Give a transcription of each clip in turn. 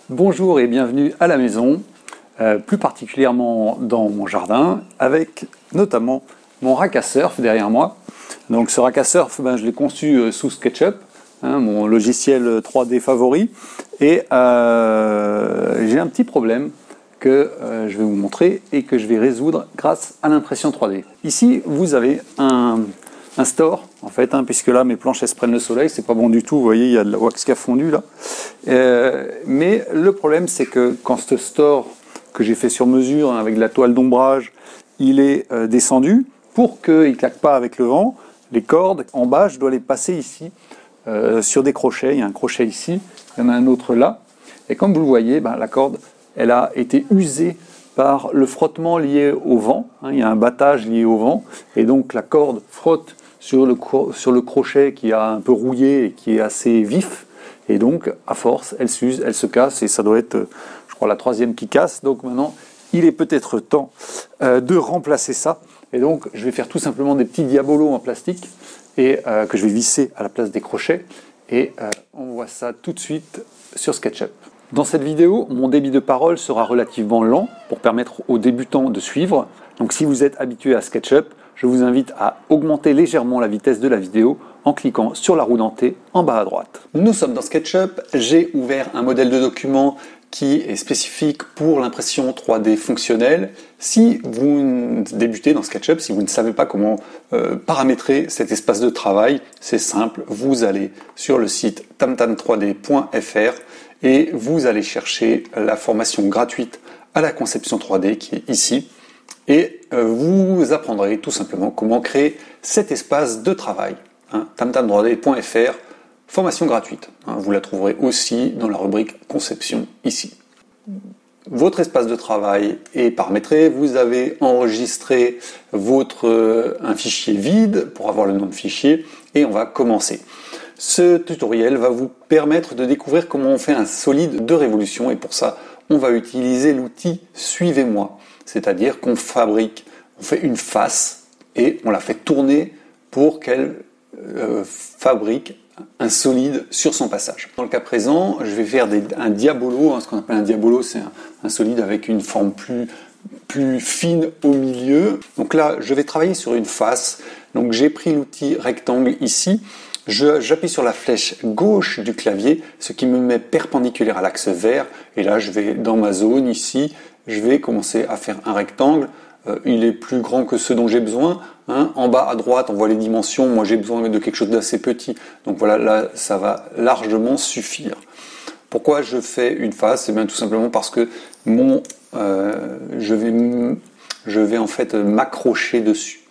Bonjour et bienvenue à la maison, plus particulièrement dans mon jardin, avec notamment mon rack à surf derrière moi. Donc ce rack à surf, je l'ai conçu sous SketchUp, mon logiciel 3D favori, et j'ai un petit problème que je vais vous montrer et que je vais résoudre grâce à l'impression 3D. Ici, vous avez un store, en fait, puisque là, mes planches, elles se prennent le soleil, c'est pas bon du tout, vous voyez, il y a de la wax qui a fondu, là. Mais le problème, c'est que quand ce store que j'ai fait sur mesure, avec de la toile d'ombrage, il est descendu, pour qu'il ne claque pas avec le vent, les cordes, en bas, je dois les passer ici, sur des crochets. Il y a un crochet ici, il y en a un autre là, et comme vous le voyez, la corde, elle a été usée par le frottement lié au vent, il y a un battage lié au vent, et donc la corde frotte sur le crochet qui a un peu rouillé et qui est assez vif, et donc à force elle s'use, elle se casse, et ça doit être, je crois, la troisième qui casse. Donc maintenant il est peut-être temps de remplacer ça, et donc je vais faire tout simplement des petits diabolos en plastique et que je vais visser à la place des crochets, et on voit ça tout de suite sur SketchUp. Dans cette vidéo, mon débit de parole sera relativement lent pour permettre aux débutants de suivre. Donc si vous êtes habitué à SketchUp, je vous invite à augmenter légèrement la vitesse de la vidéo en cliquant sur la roue dentée en bas à droite. Nous sommes dans SketchUp, j'ai ouvert un modèle de document qui est spécifique pour l'impression 3D fonctionnelle. Si vous débutez dans SketchUp, si vous ne savez pas comment paramétrer cet espace de travail, c'est simple, vous allez sur le site tamtam3d.fr et vous allez chercher la formation gratuite à la conception 3D qui est ici, et vous apprendrez tout simplement comment créer cet espace de travail. tamtam3d.fr, formation gratuite. Vous la trouverez aussi dans la rubrique conception ici. Votre espace de travail est paramétré, vous avez enregistré un fichier vide pour avoir le nom de fichier, et on va commencer. Ce tutoriel va vous permettre de découvrir comment on fait un solide de révolution, et pour ça, on va utiliser l'outil Suivez-moi. C'est-à-dire qu'on fait une face et on la fait tourner pour qu'elle fabrique un solide sur son passage. Dans le cas présent, je vais faire un diabolo. Ce qu'on appelle un diabolo, c'est un solide avec une forme plus fine au milieu. Donc là, je vais travailler sur une face. Donc j'ai pris l'outil rectangle ici. J'appuie sur la flèche gauche du clavier, ce qui me met perpendiculaire à l'axe vert. Et là, je vais dans ma zone ici, je vais commencer à faire un rectangle. Il est plus grand que ce dont j'ai besoin. En bas à droite, on voit les dimensions. Moi, j'ai besoin de quelque chose d'assez petit. Donc voilà, là, ça va largement suffire. Pourquoi je fais une face? Tout simplement parce que je vais en fait m'accrocher dessus.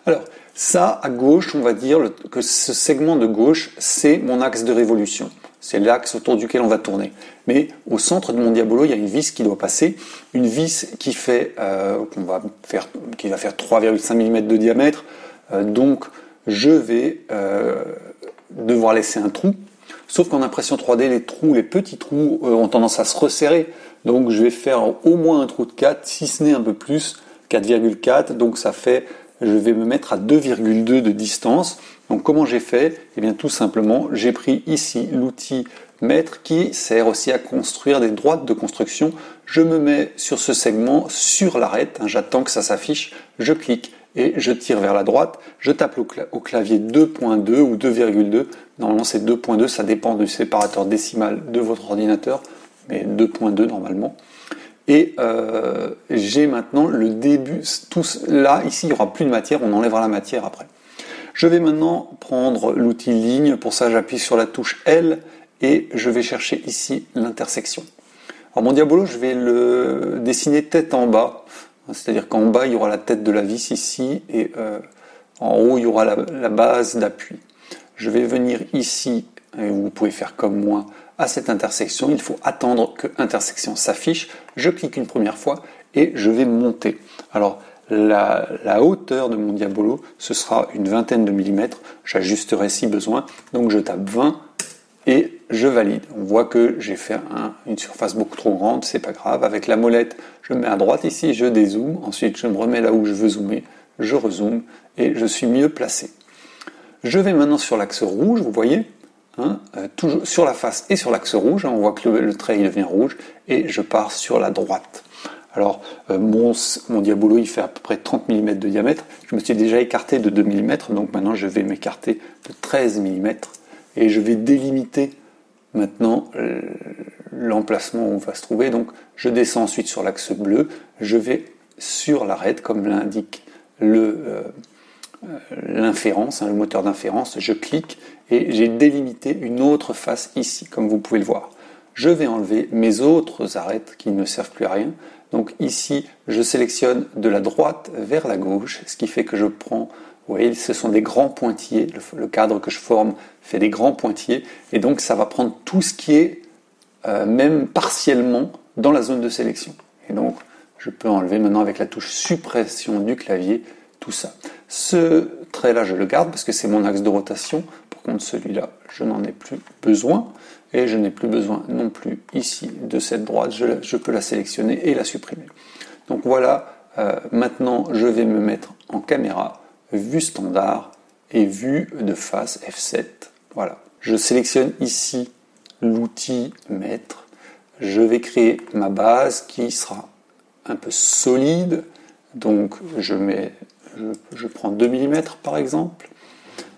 Alors, ça, à gauche, on va dire que ce segment de gauche, c'est mon axe de révolution. C'est l'axe autour duquel on va tourner. Mais au centre de mon diabolo, il y a une vis qui doit passer. Une vis qui va faire 3,5 mm de diamètre. Donc, je vais devoir laisser un trou. Sauf qu'en impression 3D, les petits trous ont tendance à se resserrer. Donc, je vais faire au moins un trou de 4, si ce n'est un peu plus, 4,4. Donc, ça fait... Je vais me mettre à 2,2 de distance. Donc comment j'ai fait? Tout simplement, j'ai pris ici l'outil mètre qui sert aussi à construire des droites de construction. Je me mets sur ce segment, sur l'arête, j'attends que ça s'affiche, je clique et je tire vers la droite. Je tape au clavier 2.2 ou 2,2. Normalement c'est 2.2, ça dépend du séparateur décimal de votre ordinateur, mais 2.2 normalement. Et j'ai maintenant le début, là, ici il n'y aura plus de matière, on enlèvera la matière après. Je vais maintenant prendre l'outil ligne, pour ça j'appuie sur la touche L et je vais chercher ici l'intersection. Alors mon diabolo, je vais le dessiner tête en bas, c'est-à-dire qu'en bas il y aura la tête de la vis ici, et en haut il y aura la base d'appui. Je vais venir ici, et vous pouvez faire comme moi, à cette intersection, il faut attendre que intersection s'affiche. Je clique une première fois et je vais monter. Alors la hauteur de mon diabolo, ce sera une vingtaine de millimètres. J'ajusterai si besoin. Donc je tape 20 et je valide. On voit que j'ai fait une surface beaucoup trop grande, c'est pas grave. Avec la molette, je me mets à droite ici, je dézoome. Ensuite, je me remets là où je veux zoomer, je rezoome et je suis mieux placé. Je vais maintenant sur l'axe rouge, vous voyez. toujours sur la face et sur l'axe rouge. On voit que le trait il devient rouge et je pars sur la droite. Alors, mon diabolo, il fait à peu près 30 mm de diamètre. Je me suis déjà écarté de 2 mm, donc maintenant je vais m'écarter de 13 mm. Et je vais délimiter maintenant l'emplacement où on va se trouver. Donc, je descends ensuite sur l'axe bleu. Je vais sur l'arête, comme l'indique l'inférence, le moteur d'inférence. Je clique et j'ai délimité une autre face ici, comme vous pouvez le voir. Je vais enlever mes autres arêtes qui ne servent plus à rien. Donc ici, je sélectionne de la droite vers la gauche, ce qui fait que je prends, vous voyez, ce sont des grands pointillés, le cadre que je forme fait des grands pointillés, et donc ça va prendre tout ce qui est même partiellement dans la zone de sélection. Et donc, je peux enlever maintenant avec la touche suppression du clavier tout ça. Ce trait-là, je le garde parce que c'est mon axe de rotation. Par contre, celui-là, je n'en ai plus besoin. Et je n'ai plus besoin non plus ici de cette droite, je peux la sélectionner et la supprimer. Donc voilà, maintenant je vais me mettre en caméra, vue standard et vue de face F7. Voilà. Je sélectionne ici l'outil maître. Je vais créer ma base qui sera un peu solide. Donc je prends 2 mm par exemple.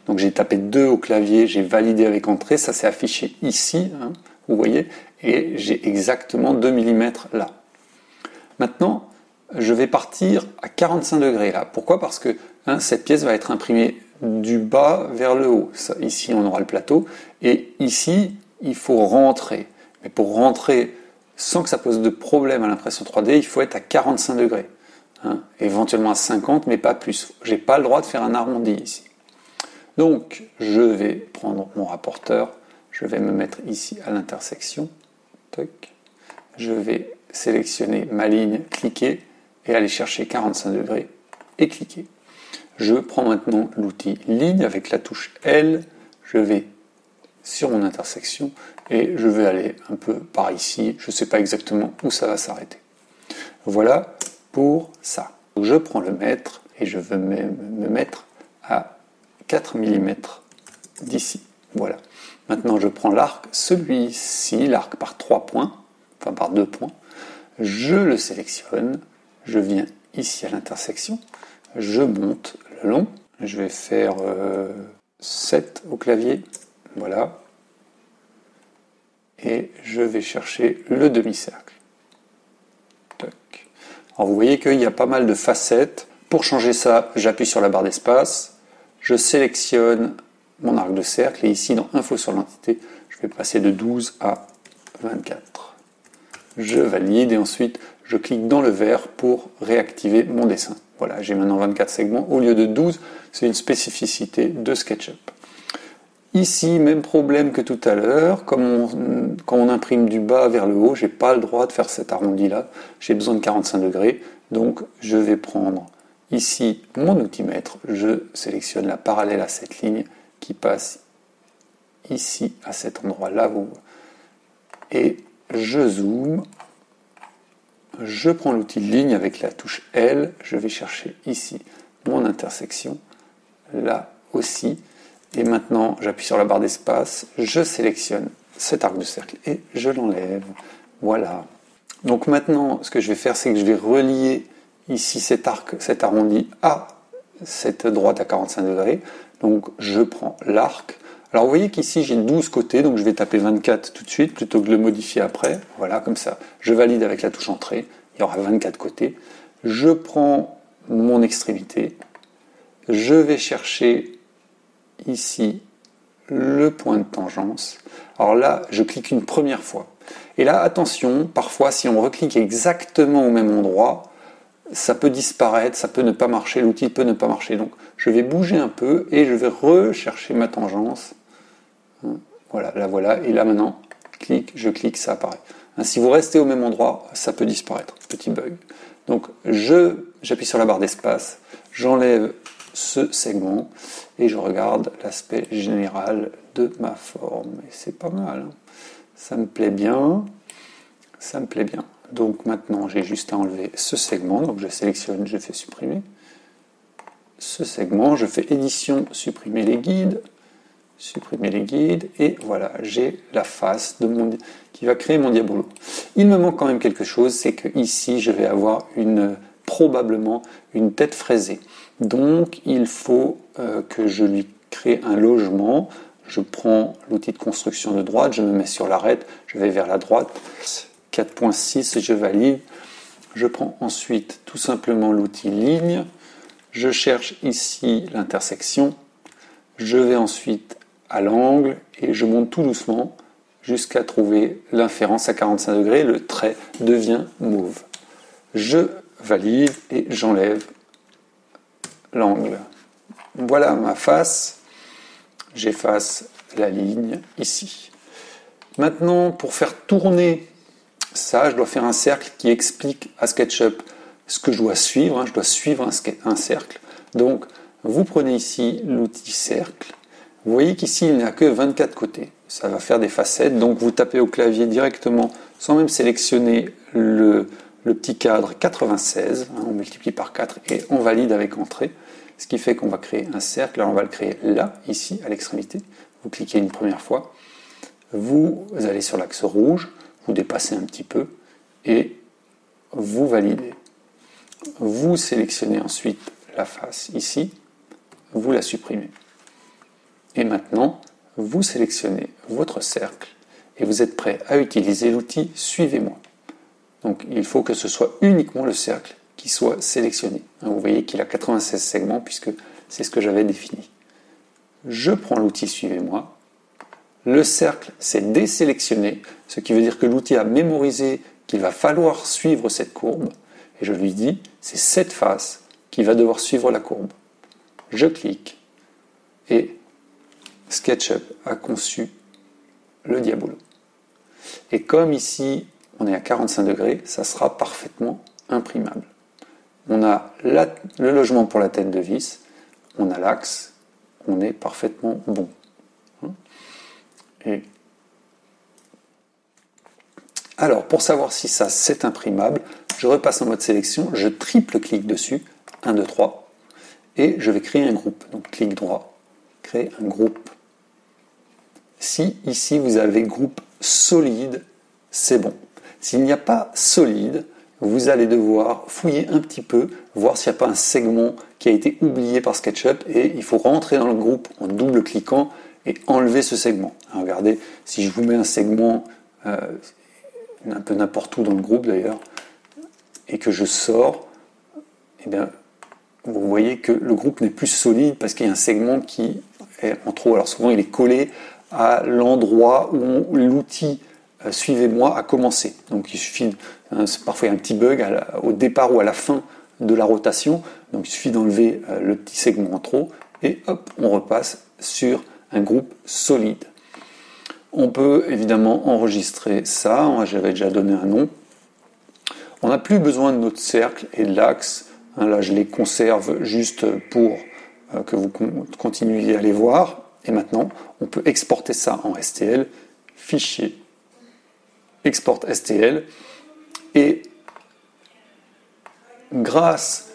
Donc j'ai tapé 2 au clavier, j'ai validé avec entrée, ça s'est affiché ici, vous voyez, et j'ai exactement 2 mm là. Maintenant, je vais partir à 45 degrés là. Pourquoi ? Parce que cette pièce va être imprimée du bas vers le haut. Ça, ici, on aura le plateau, et ici, il faut rentrer. Mais pour rentrer sans que ça pose de problème à l'impression 3D, il faut être à 45 degrés. Éventuellement à 50, mais pas plus. J'ai pas le droit de faire un arrondi ici. Donc, je vais prendre mon rapporteur, je vais me mettre ici à l'intersection, je vais sélectionner ma ligne, cliquer et aller chercher 45 degrés et cliquer. Je prends maintenant l'outil ligne avec la touche L, je vais sur mon intersection et je vais aller un peu par ici, je ne sais pas exactement où ça va s'arrêter. Voilà pour ça. Je prends le mètre et je veux me mettre à 4 mm d'ici. Voilà. Maintenant, je prends l'arc, celui-ci, l'arc par 3 points, enfin par 2 points. Je le sélectionne, je viens ici à l'intersection, je monte le long. Je vais faire 7 au clavier. Voilà. Et je vais chercher le demi-cercle. Alors, vous voyez qu'il y a pas mal de facettes. Pour changer ça, j'appuie sur la barre d'espace. Je sélectionne mon arc de cercle et ici dans Info sur l'entité, je vais passer de 12 à 24. Je valide et ensuite je clique dans le vert pour réactiver mon dessin. Voilà, j'ai maintenant 24 segments au lieu de 12, c'est une spécificité de SketchUp. Ici, même problème que tout à l'heure, quand on imprime du bas vers le haut, je n'ai pas le droit de faire cet arrondi là, j'ai besoin de 45 degrés, donc je vais prendre ici, mon outil maître, je sélectionne la parallèle à cette ligne qui passe ici, à cet endroit-là, et je zoome, je prends l'outil ligne avec la touche L, je vais chercher ici mon intersection, là aussi, et maintenant j'appuie sur la barre d'espace, je sélectionne cet arc de cercle et je l'enlève. Voilà. Donc maintenant, ce que je vais faire, c'est que je vais relier ici cet arrondi à cette droite à 45 degrés. Donc je prends l'arc. Alors vous voyez qu'ici j'ai 12 côtés, donc je vais taper 24 tout de suite plutôt que de le modifier après. Voilà, comme ça. Je valide avec la touche entrée. Il y aura 24 côtés. Je prends mon extrémité. Je vais chercher ici le point de tangence. Alors là, je clique une première fois. Et là, attention, parfois si on reclique exactement au même endroit, ça peut disparaître, ça peut ne pas marcher, l'outil peut ne pas marcher. Donc je vais bouger un peu et je vais rechercher ma tangence. Voilà, là voilà. Et là maintenant, je clique, ça apparaît. Si vous restez au même endroit, ça peut disparaître. Petit bug. Donc j'appuie sur la barre d'espace, j'enlève ce segment et je regarde l'aspect général de ma forme. Et c'est pas mal. Ça me plaît bien. Ça me plaît bien. Donc maintenant, j'ai juste à enlever ce segment. Donc je sélectionne, je fais supprimer ce segment. Je fais édition, supprimer les guides. supprimer les guides, et voilà, j'ai la face qui va créer mon diabolo. Il me manque quand même quelque chose, c'est que ici je vais avoir probablement une tête fraisée. Donc il faut que je lui crée un logement. Je prends l'outil de construction de droite, je me mets sur l'arête, je vais vers la droite, 4.6, je valide. Je prends ensuite tout simplement l'outil ligne, je cherche ici l'intersection, je vais ensuite à l'angle et je monte tout doucement jusqu'à trouver l'inférence à 45 degrés, le trait devient mauve. Je valide et j'enlève l'angle. Voilà ma face, j'efface la ligne ici. Maintenant, pour faire tourner ça, je dois faire un cercle qui explique à SketchUp ce que je dois suivre. Je dois suivre un cercle. Donc, vous prenez ici l'outil cercle. Vous voyez qu'ici, il n'y a que 24 côtés. Ça va faire des facettes. Donc, vous tapez au clavier directement, sans même sélectionner le petit cadre 96. On multiplie par 4 et on valide avec entrée. Ce qui fait qu'on va créer un cercle. Alors, on va le créer là, ici, à l'extrémité. Vous cliquez une première fois. Vous allez sur l'axe rouge. Vous dépassez un petit peu et vous validez. Vous sélectionnez ensuite la face ici, vous la supprimez. Et maintenant, vous sélectionnez votre cercle et vous êtes prêt à utiliser l'outil Suivez-moi. Donc il faut que ce soit uniquement le cercle qui soit sélectionné. Vous voyez qu'il a 96 segments puisque c'est ce que j'avais défini. Je prends l'outil Suivez-moi. Le cercle s'est désélectionné, ce qui veut dire que l'outil a mémorisé qu'il va falloir suivre cette courbe. Et je lui dis, c'est cette face qui va devoir suivre la courbe. Je clique et SketchUp a conçu le diabolo. Et comme ici, on est à 45 degrés, ça sera parfaitement imprimable. On a le logement pour la tête de vis, on a l'axe, on est parfaitement bon. Et alors, pour savoir si ça c'est imprimable, je repasse en mode sélection, je triple-clique dessus, 1, 2, 3, et je vais créer un groupe. Donc, clic droit, créer un groupe. Si ici vous avez groupe solide, c'est bon. S'il n'y a pas solide, vous allez devoir fouiller un petit peu, voir s'il n'y a pas un segment qui a été oublié par SketchUp, et il faut rentrer dans le groupe en double-cliquant et enlever ce segment. Alors regardez, si je vous mets un segment un peu n'importe où dans le groupe d'ailleurs, et que je sors, eh bien, vous voyez que le groupe n'est plus solide parce qu'il y a un segment qui est en trop. Alors souvent il est collé à l'endroit où l'outil Suivez-moi a commencé. Donc il suffit, parfois il y a un petit bug au départ ou à la fin de la rotation, donc il suffit d'enlever le petit segment en trop, et hop, on repasse sur un groupe solide. On peut évidemment enregistrer ça, j'avais déjà donné un nom. On n'a plus besoin de notre cercle et de l'axe. Là, je les conserve juste pour que vous continuiez à les voir. Et maintenant, on peut exporter ça en STL, fichier, export STL. Et grâce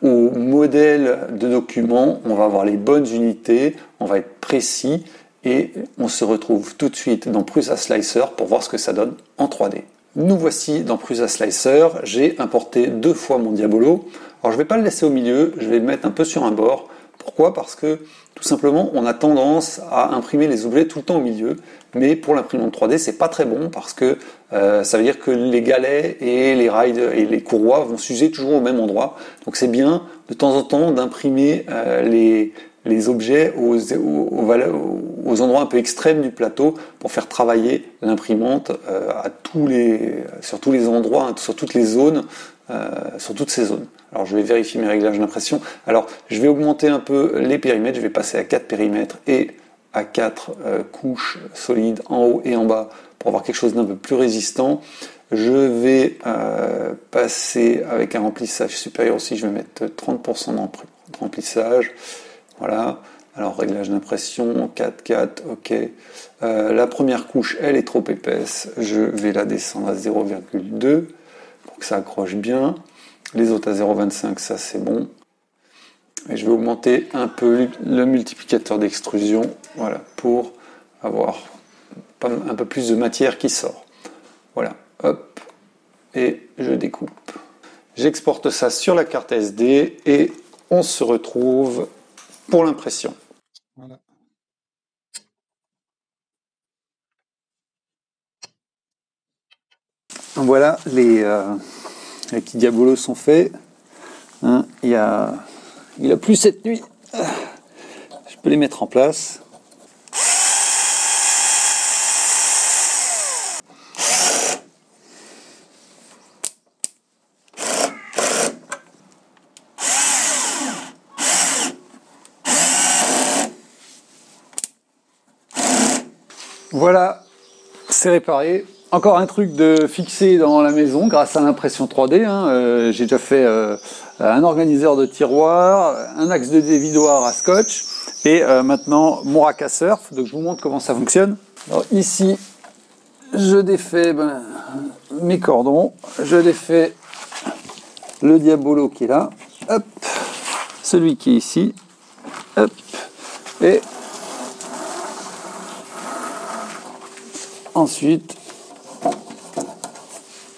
au modèle de document, on va avoir les bonnes unités, on va être précis et on se retrouve tout de suite dans Prusa Slicer pour voir ce que ça donne en 3D. Nous voici dans Prusa Slicer, j'ai importé 2 fois mon diabolo. Alors je ne vais pas le laisser au milieu, je vais le mettre un peu sur un bord. Pourquoi ? Parce que tout simplement on a tendance à imprimer les objets tout le temps au milieu, mais pour l'imprimante 3D c'est pas très bon parce que ça veut dire que les galets et les rails et les courroies vont s'user toujours au même endroit. Donc c'est bien de temps en temps d'imprimer les objets aux endroits un peu extrêmes du plateau pour faire travailler l'imprimante sur tous les endroits, sur toutes les zones, sur toutes ces zones. Alors je vais vérifier mes réglages d'impression. Alors je vais augmenter un peu les périmètres, je vais passer à 4 périmètres et à 4 couches solides en haut et en bas pour avoir quelque chose d'un peu plus résistant. Je vais passer avec un remplissage supérieur aussi, je vais mettre 30% de remplissage. Voilà, alors réglage d'impression, 4, 4, ok. La première couche, elle est trop épaisse, je vais la descendre à 0,2 pour que ça accroche bien. Les autres à 0,25, ça c'est bon. Et je vais augmenter un peu le multiplicateur d'extrusion, voilà, pour avoir un peu plus de matière qui sort. Voilà, hop, et je découpe. J'exporte ça sur la carte SD et on se retrouve pour l'impression. Voilà. Voilà, les petits diabolos sont faits. Hein, il a plu cette nuit. Je peux les mettre en place. Voilà, c'est réparé. Encore un truc de fixer dans la maison grâce à l'impression 3D. Hein. J'ai déjà fait un organiseur de tiroirs, un axe de dévidoir à scotch et maintenant mon rack à surf. Donc je vous montre comment ça fonctionne. Alors ici, je défais mes cordons, je défais le diabolo qui est là, hop, celui qui est ici, hop, et ensuite,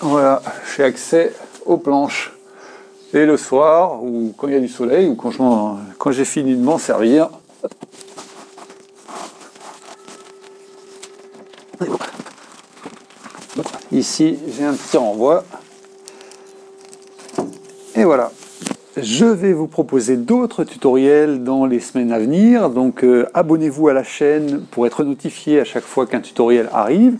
voilà, j'ai accès aux planches. Et le soir, ou quand il y a du soleil, ou quand j'ai fini de m'en servir, ici j'ai un petit renvoi. Et voilà. Je vais vous proposer d'autres tutoriels dans les semaines à venir, donc abonnez-vous à la chaîne pour être notifié à chaque fois qu'un tutoriel arrive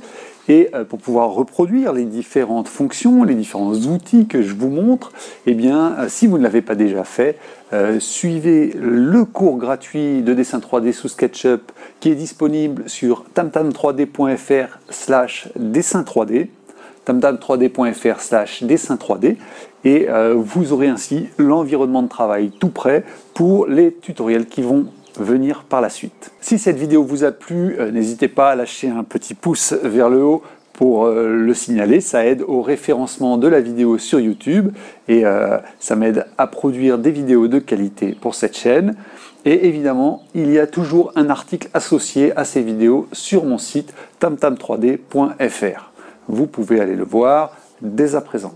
et pour pouvoir reproduire les différentes fonctions, les différents outils que je vous montre. Eh bien, si vous ne l'avez pas déjà fait, suivez le cours gratuit de dessin 3D sous SketchUp qui est disponible sur tamtam3d.fr/dessin 3D. tamtam3d.fr/dessin 3D et vous aurez ainsi l'environnement de travail tout prêt pour les tutoriels qui vont venir par la suite. Si cette vidéo vous a plu, n'hésitez pas à lâcher un petit pouce vers le haut pour le signaler, ça aide au référencement de la vidéo sur YouTube et ça m'aide à produire des vidéos de qualité pour cette chaîne. Et évidemment, il y a toujours un article associé à ces vidéos sur mon site tamtam3d.fr. Vous pouvez aller le voir dès à présent.